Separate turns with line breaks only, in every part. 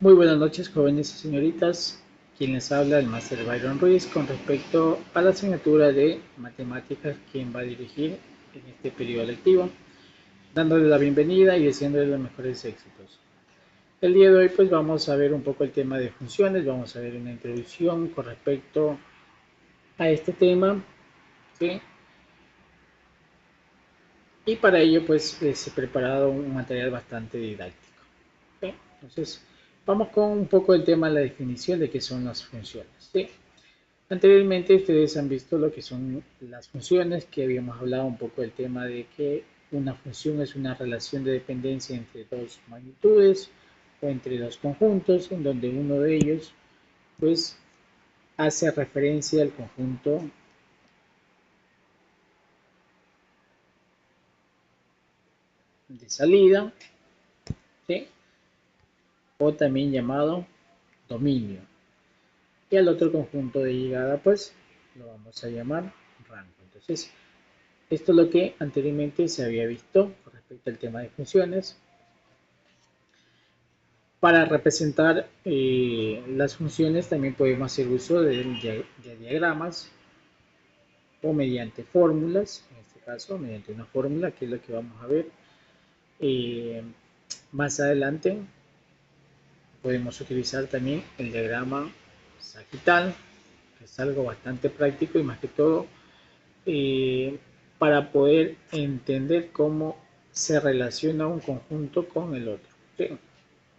Muy buenas noches, jóvenes y señoritas. Quien les habla, el Máster Byron Ruiz, con respecto a la asignatura de matemáticas, quien va a dirigir en este periodo lectivo, dándole la bienvenida y deseándole los mejores éxitos. El día de hoy, pues vamos a ver un poco el tema de funciones, vamos a ver una introducción con respecto a este tema, ¿sí? Y para ello, pues he preparado un material bastante didáctico, ¿sí? Entonces, vamos con un poco el tema de la definición de qué son las funciones, ¿sí? Anteriormente ustedes han visto lo que son las funciones, que habíamos hablado un poco del tema de que una función es una relación de dependencia entre dos magnitudes o entre dos conjuntos, en donde uno de ellos pues hace referencia al conjunto de salida, ¿sí? O también llamado dominio. Y al otro conjunto de llegada pues lo vamos a llamar rango. Entonces, esto es lo que anteriormente se había visto con respecto al tema de funciones. Para representar las funciones también podemos hacer uso de diagramas o mediante fórmulas, en este caso mediante una fórmula, que es lo que vamos a ver eh, más adelante. Podemos utilizar también el diagrama sagital, que es algo bastante práctico y más que todo eh, para poder entender cómo se relaciona un conjunto con el otro, ¿sí?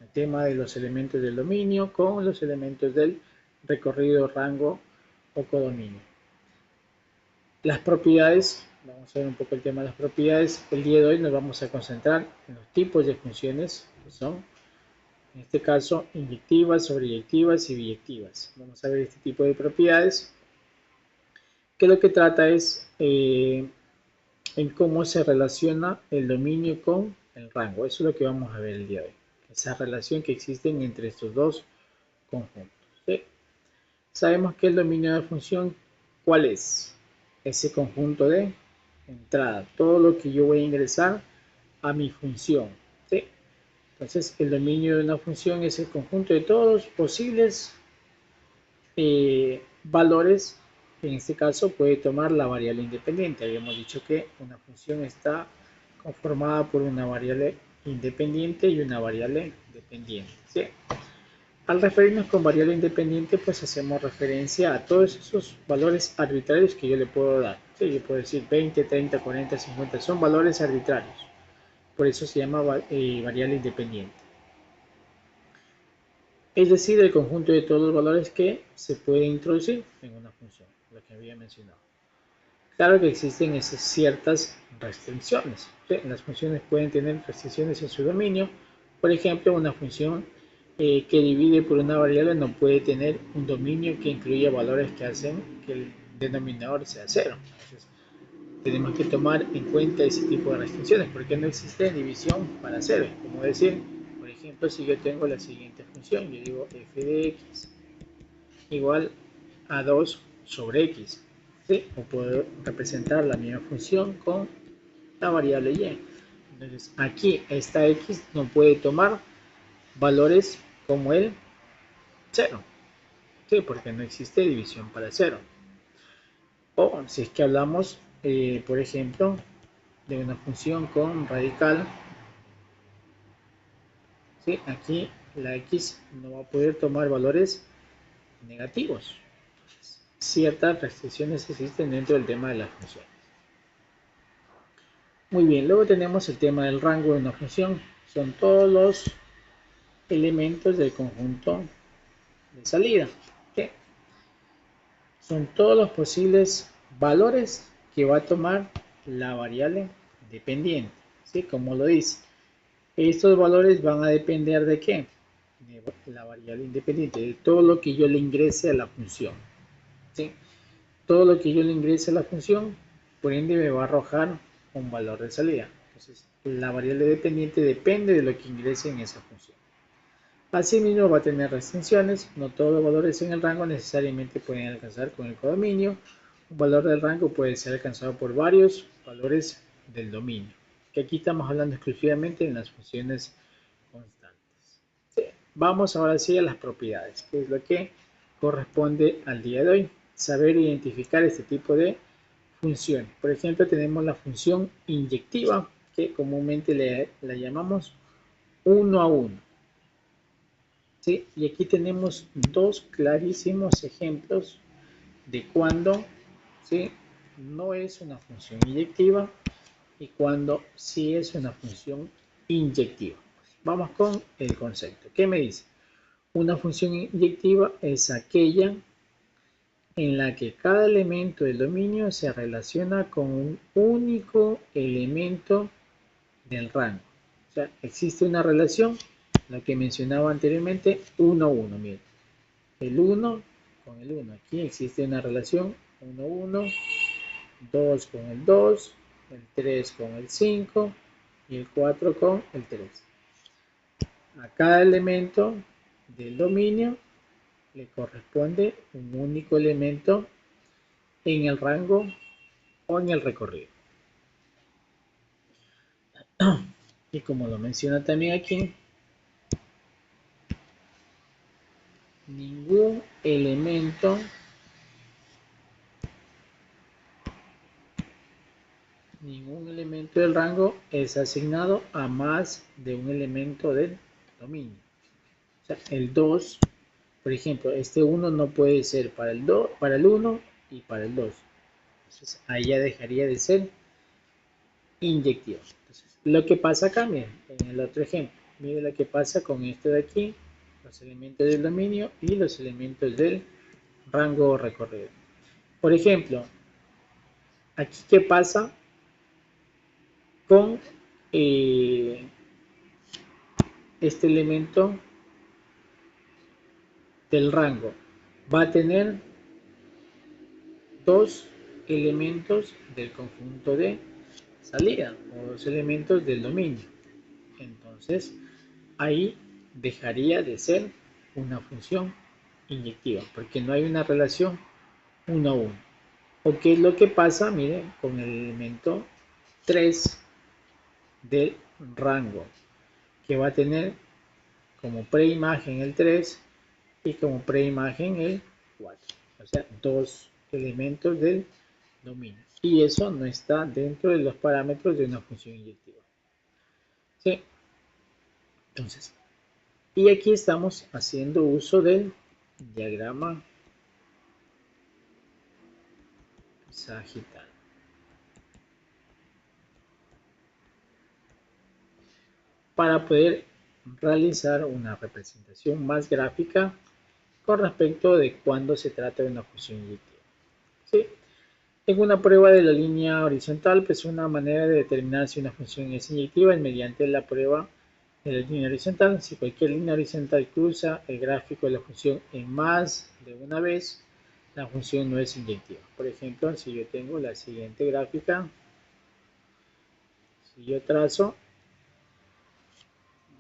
El tema de los elementos del dominio con los elementos del recorrido, rango o codominio. Las propiedades, vamos a ver un poco el tema de las propiedades. El día de hoy nos vamos a concentrar en los tipos de funciones que son, en este caso, inyectivas, sobreyectivas y biyectivas. Vamos a ver este tipo de propiedades que lo que trata es en cómo se relaciona el dominio con el rango. Eso es lo que vamos a ver el día de hoy. Esa relación que existe entre estos dos conjuntos, ¿sí? Sabemos que el dominio de la función, ¿cuál es? Ese conjunto de entrada, todo lo que yo voy a ingresar a mi función, ¿sí? Entonces, el dominio de una función es el conjunto de todos los posibles valores. En este caso puede tomar la variable independiente. Habíamos dicho que una función está conformada por una variable independiente y una variable dependiente, ¿sí? Al referirnos con variable independiente, pues hacemos referencia a todos esos valores arbitrarios que yo le puedo dar. ¿Sí? Yo puedo decir 20, 30, 40, 50, son valores arbitrarios. Por eso se llama variable independiente. Es decir, el conjunto de todos los valores que se pueden introducir en una función, lo que había mencionado. Claro que existen esas ciertas restricciones. ¿Sí? Las funciones pueden tener restricciones en su dominio. Por ejemplo, una función que divide por una variable no puede tener un dominio que incluya valores que hacen que el denominador sea cero. Entonces, tenemos que tomar en cuenta ese tipo de restricciones porque no existe división para cero. Como decir, por ejemplo, si yo tengo la siguiente función, yo digo f de x igual a 2 sobre x, ¿sí? O puedo representar la misma función con la variable y. Entonces aquí esta x no puede tomar valores como el 0, ¿sí? Porque no existe división para 0. O si es que hablamos, por ejemplo, de una función con radical, ¿sí? Aquí la x no va a poder tomar valores negativos. Ciertas restricciones existen dentro del tema de las funciones. Muy bien, luego tenemos el tema del rango de una función. Son todos los elementos del conjunto de salida. ¿Sí? Son todos los posibles valores que va a tomar la variable dependiente. ¿Sí? Como lo dice. Estos valores van a depender de qué? De la variable independiente, de todo lo que yo le ingrese a la función. ¿Sí? Todo lo que yo le ingrese a la función, por ende me va a arrojar un valor de salida. Entonces, la variable dependiente depende de lo que ingrese en esa función. Asimismo, va a tener restricciones. No todos los valores en el rango necesariamente pueden alcanzar con el codominio. Un valor del rango puede ser alcanzado por varios valores del dominio. Que aquí estamos hablando exclusivamente en las funciones constantes. ¿Sí? vamos ahora sí a las propiedades, que es lo que corresponde al día de hoy. Saber identificar este tipo de funciones. Por ejemplo, tenemos la función inyectiva, que comúnmente la llamamos 1 a 1. ¿Sí? Y aquí tenemos dos clarísimos ejemplos de cuando, ¿sí?, no es una función inyectiva y cuando sí es una función inyectiva. Vamos con el concepto. ¿Qué me dice? Una función inyectiva es aquella en la que cada elemento del dominio se relaciona con un único elemento del rango. O sea, existe una relación, la que mencionaba anteriormente, 1 a 1. Miren, el 1 con el 1. Aquí existe una relación 1 a 1, 2 con el 2, el 3 con el 5 y el 4 con el 3. A cada elemento del dominio le corresponde un único elemento en el rango o en el recorrido. Y como lo menciona también aquí, ningún elemento del rango es asignado a más de un elemento del dominio. O sea, el 2, por ejemplo, este 1 no puede ser para el 2, para el 1 y para el 2. Entonces, ahí ya dejaría de ser inyectivo. Entonces, lo que pasa acá, miren, en el otro ejemplo, miren lo que pasa con esto de aquí, los elementos del dominio y los elementos del rango o recorrido. Por ejemplo, aquí qué pasa con este elemento del rango. Va a tener dos elementos del conjunto de salida o dos elementos del dominio. Entonces, ahí dejaría de ser una función inyectiva porque no hay una relación 1 a 1. ¿O qué es lo que pasa? Miren, con el elemento 3 del rango, que va a tener como preimagen el 3 y como preimagen el 4. O sea, dos elementos del dominio. Y eso no está dentro de los parámetros de una función inyectiva. ¿Sí? Entonces, y aquí estamos haciendo uso del diagrama sagital para poder realizar una representación más gráfica con respecto de cuando se trata de una función inyectiva. ¿Sí? En una prueba de la línea horizontal, pues una manera de determinar si una función es inyectiva es mediante la prueba de la línea horizontal. Si cualquier línea horizontal cruza el gráfico de la función en más de una vez, la función no es inyectiva. Por ejemplo, si yo tengo la siguiente gráfica, si yo trazo,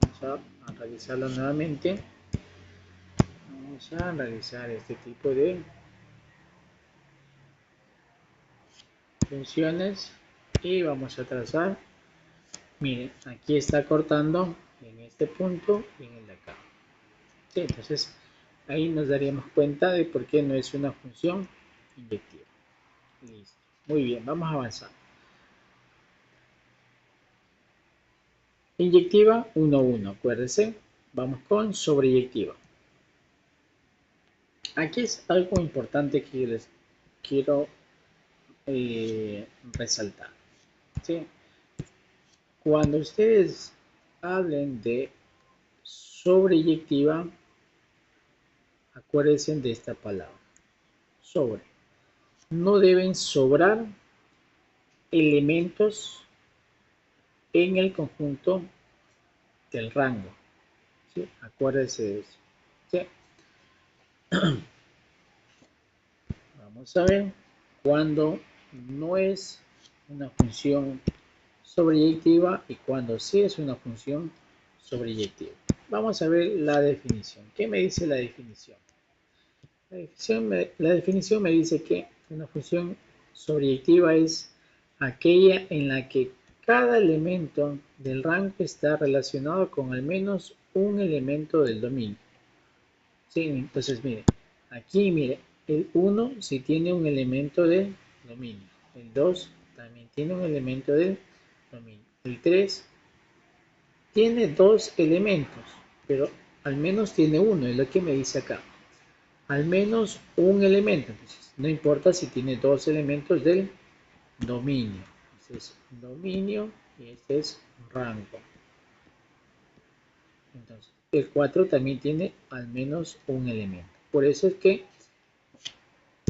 vamos a realizarlo nuevamente. Vamos a realizar este tipo de funciones y vamos a trazar. Miren, aquí está cortando en este punto y en el de acá. Sí, entonces ahí nos daríamos cuenta de por qué no es una función inyectiva. Listo. Muy bien, vamos a avanzar. Inyectiva 1,1, acuérdense. Vamos con sobreyectiva. Aquí es algo importante que les quiero resaltar. ¿Sí? Cuando ustedes hablen de sobreyectiva, acuérdense de esta palabra, sobre. No deben sobrar elementos en el conjunto del rango. ¿Sí? Acuérdense de eso. ¿Sí? Vamos a ver cuando no es una función sobreyectiva y cuando sí es una función sobreyectiva. Vamos a ver la definición. ¿Qué me dice la definición? La definición me dice que una función sobreyectiva es aquella en la que cada elemento del rango está relacionado con al menos un elemento del dominio. ¿Sí? Entonces, mire, aquí, mire, el 1 sí tiene un elemento del dominio. El 2 también tiene un elemento del dominio. El 3 tiene dos elementos, pero al menos tiene uno, es lo que me dice acá. Al menos un elemento. Entonces, no importa si tiene dos elementos del dominio. Este es dominio y este es rango. Entonces, el 4 también tiene al menos un elemento. Por eso es que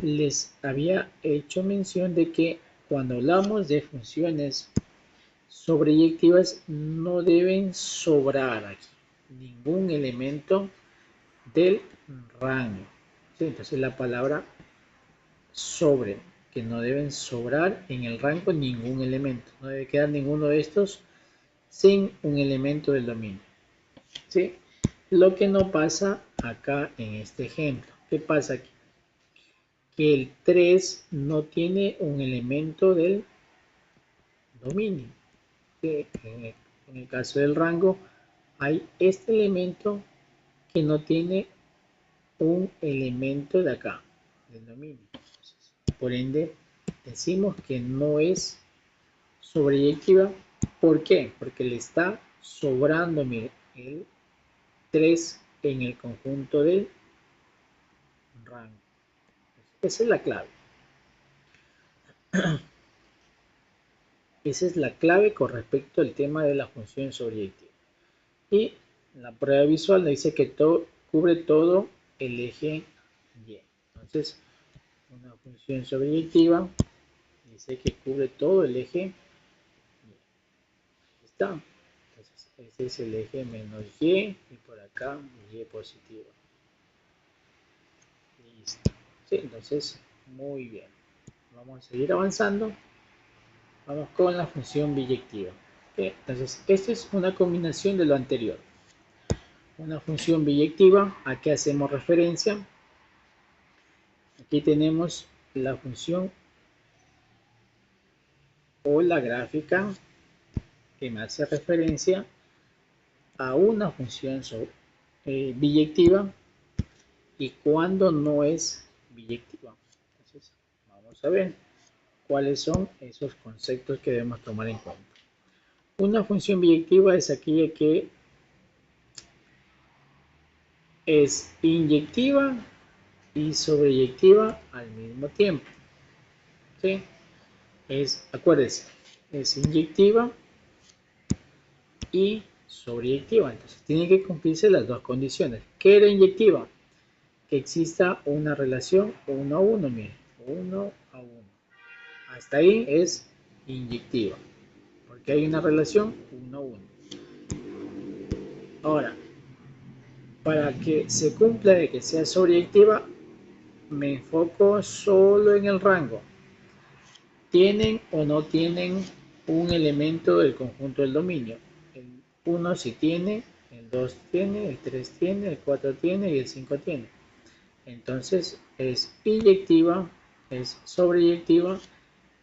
les había hecho mención de que cuando hablamos de funciones sobreyectivas no deben sobrar aquí ningún elemento del rango. ¿Sí? Entonces la palabra sobre, que no deben sobrar en el rango ningún elemento. No debe quedar ninguno de estos sin un elemento del dominio. ¿Sí? Lo que no pasa acá en este ejemplo. ¿Qué pasa aquí? Que el 3 no tiene un elemento del dominio. ¿Sí? En el caso del rango hay este elemento que no tiene un elemento de acá, del dominio. Entonces, por ende, decimos que no es sobreyectiva. ¿Por qué? Porque le está sobrando, mire, el 3 en el conjunto del rango. Esa es la clave. Esa es la clave con respecto al tema de la función sobreyectiva. Y la prueba visual nos dice que todo, cubre todo el eje Y. Entonces, una función sobreyectiva dice que cubre todo el eje Y. Está. Entonces, este es el eje menos Y y por acá Y positivo. Listo. Sí, entonces, muy bien. Vamos a seguir avanzando. Vamos con la función biyectiva. ¿Okay? Entonces, esta es una combinación de lo anterior. Una función biyectiva, ¿a qué hacemos referencia? Aquí tenemos la función o la gráfica que me hace referencia a una función biyectiva y cuando no es biyectiva. Entonces, vamos a ver cuáles son esos conceptos que debemos tomar en cuenta. Una función biyectiva es aquella que es inyectiva y sobreyectiva al mismo tiempo. ¿Sí? Acuérdense, es inyectiva y sobreyectiva. Entonces, tienen que cumplirse las dos condiciones. ¿Qué era inyectiva? Que exista una relación 1 a 1, miren, 1 a 1. Hasta ahí es inyectiva, porque hay una relación 1 a 1. Ahora, para que se cumpla de que sea sobreyectiva, me enfoco solo en el rango. ¿Tienen o no tienen un elemento del conjunto del dominio? El 1 sí tiene, el 2 tiene, el 3 tiene, el 4 tiene y el 5 tiene. Entonces es inyectiva, es sobreyectiva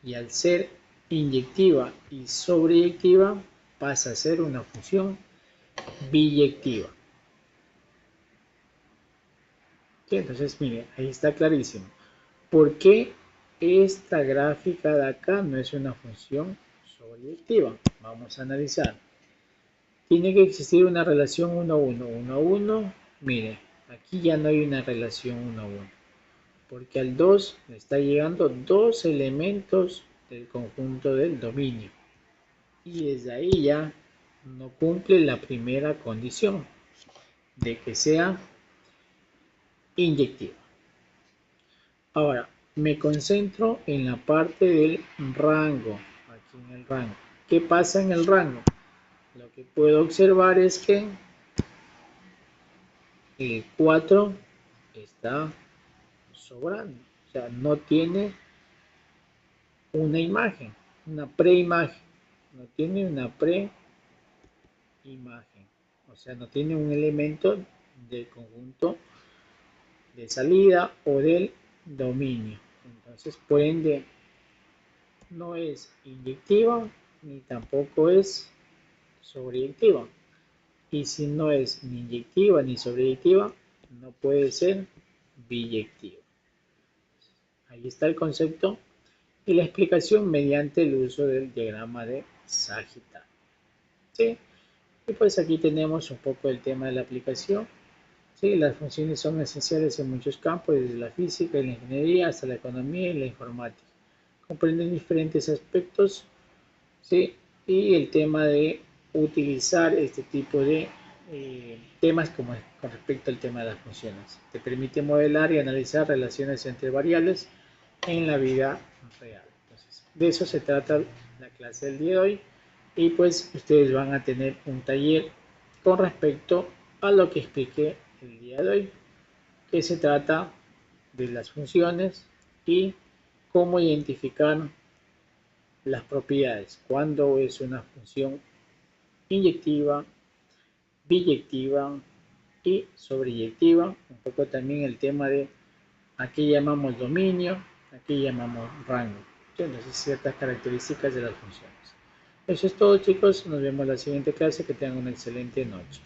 y al ser inyectiva y sobreyectiva pasa a ser una función biyectiva. ¿Sí? Entonces, mire, ahí está clarísimo. ¿Por qué esta gráfica de acá no es una función sobreyectiva? Vamos a analizar. Tiene que existir una relación 1 a 1. 1 a 1, mire, aquí ya no hay una relación 1 a 1. Porque al 2 le está llegando dos elementos del conjunto del dominio. Y desde ahí ya no cumple la primera condición de que sea inyectiva. Ahora, me concentro en la parte del rango. Aquí en el rango. ¿Qué pasa en el rango? Lo que puedo observar es que el 4 está sobrando. O sea, no tiene una imagen, una preimagen. No tiene una preimagen. O sea, no tiene un elemento del conjunto de salida o del dominio. Entonces, por ende, no es inyectiva ni tampoco es sobreyectiva. y si no es ni inyectiva ni sobreyectiva, no puede ser biyectiva. Ahí está el concepto y la explicación mediante el uso del diagrama de Sagittario. ¿Sí? Y pues aquí tenemos un poco el tema de la aplicación. Sí, las funciones son esenciales en muchos campos, desde la física y la ingeniería hasta la economía y la informática. Comprenden diferentes aspectos, ¿sí? Y el tema de utilizar este tipo de temas como con respecto al tema de las funciones. Te permite modelar y analizar relaciones entre variables en la vida real. Entonces, de eso se trata la clase del día de hoy y pues ustedes van a tener un taller con respecto a lo que expliqué el día de hoy, que se trata de las funciones y cómo identificar las propiedades, cuando es una función inyectiva, biyectiva y sobreyectiva, un poco también el tema de aquí llamamos dominio, aquí llamamos rango, entonces ciertas características de las funciones. Eso es todo, chicos, nos vemos en la siguiente clase, que tengan una excelente noche.